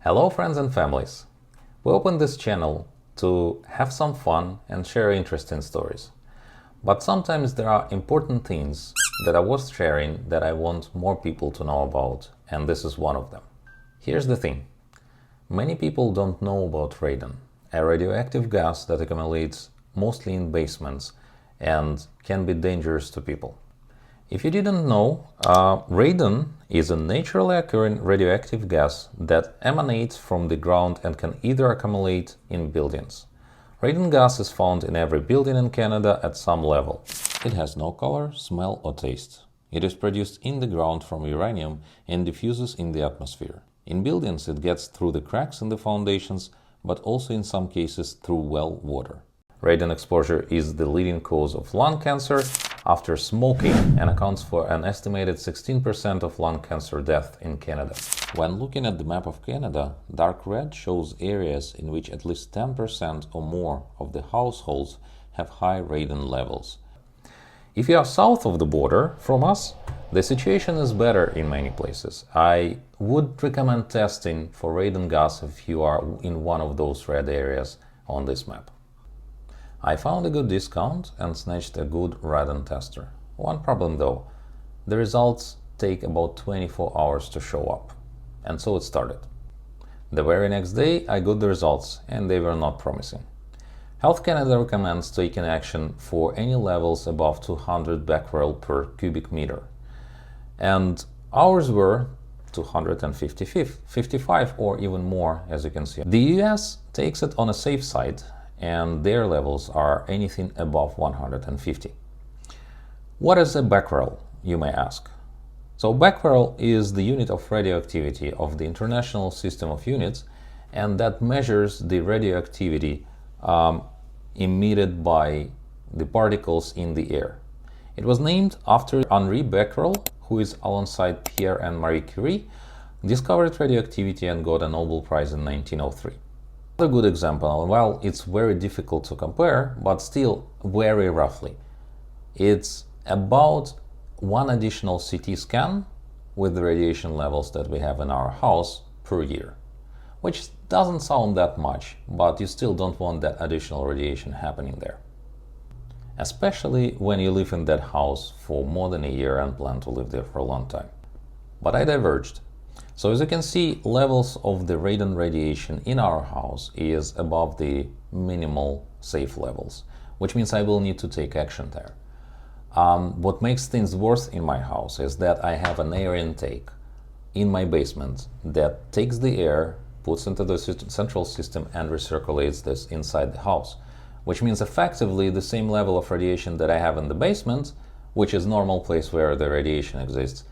Hello friends and families! We opened this channel to have some fun and share interesting stories. But sometimes there are important things that are worth sharing that I want more people to know about, and this is one of them. Here's the thing. Many people don't know about radon, a radioactive gas that accumulates mostly in basements and can be dangerous to people. If you didn't know, radon is a naturally occurring radioactive gas that emanates from the ground and can either accumulate in buildings. Radon gas is found in every building in Canada at some level. It has no color, smell or taste. It is produced in the ground from uranium and diffuses in the atmosphere. In buildings it gets through the cracks in the foundations, but also in some cases through well water. Radon exposure is the leading cause of lung cancer after smoking and accounts for an estimated 16% of lung cancer death in Canada. When looking at the map of Canada, dark red shows areas in which at least 10% or more of the households have high radon levels. If you are south of the border from us, the situation is better in many places. I would recommend testing for radon gas if you are in one of those red areas on this map. I found a good discount and snatched a good radon tester. One problem though, the results take about 24 hours to show up. And so it started. The very next day I got the results and they were not promising. Health Canada recommends taking action for any levels above 200 becquerel per cubic meter. And ours were 255 or even more, as you can see. The US takes it on a safe side, and their levels are anything above 150. What is a becquerel, you may ask? So becquerel is the unit of radioactivity of the International System of Units, and that measures the radioactivity emitted by the particles in the air. It was named after Henri Becquerel, who is alongside Pierre and Marie Curie, discovered radioactivity and got a Nobel Prize in 1903. A good example, well, it's very difficult to compare, but still very roughly. It's about one additional CT scan with the radiation levels that we have in our house per year, which doesn't sound that much, but you still don't want that additional radiation happening there. Especially when you live in that house for more than a year and plan to live there for a long time. But I diverged. So as you can see, levels of the radon radiation in our house is above the minimal safe levels, which means I will need to take action there. What makes things worse in my house is that I have an air intake in my basement that takes the air, puts into the central system and recirculates this inside the house, which means effectively the same level of radiation that I have in the basement, which is normal place where the radiation exists,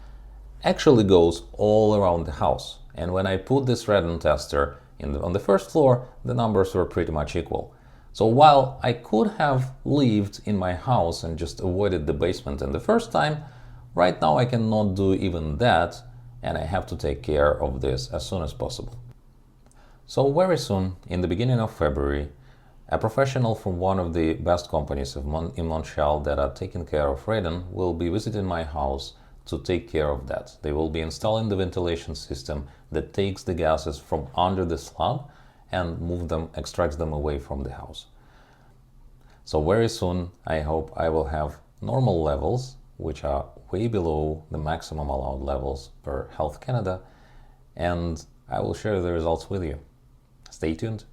actually goes all around the house. And when I put this radon tester on the first floor, the numbers were pretty much equal. So while I could have lived in my house and just avoided the basement in the first time, right now I cannot do even that, and I have to take care of this as soon as possible. So very soon, in the beginning of February, a professional from one of the best companies in Montreal that are taking care of radon will be visiting my house to take care of that. They will be installing the ventilation system that takes the gases from under the slab and extracts them away from the house. So very soon, I hope I will have normal levels, which are way below the maximum allowed levels per Health Canada, and I will share the results with you. Stay tuned.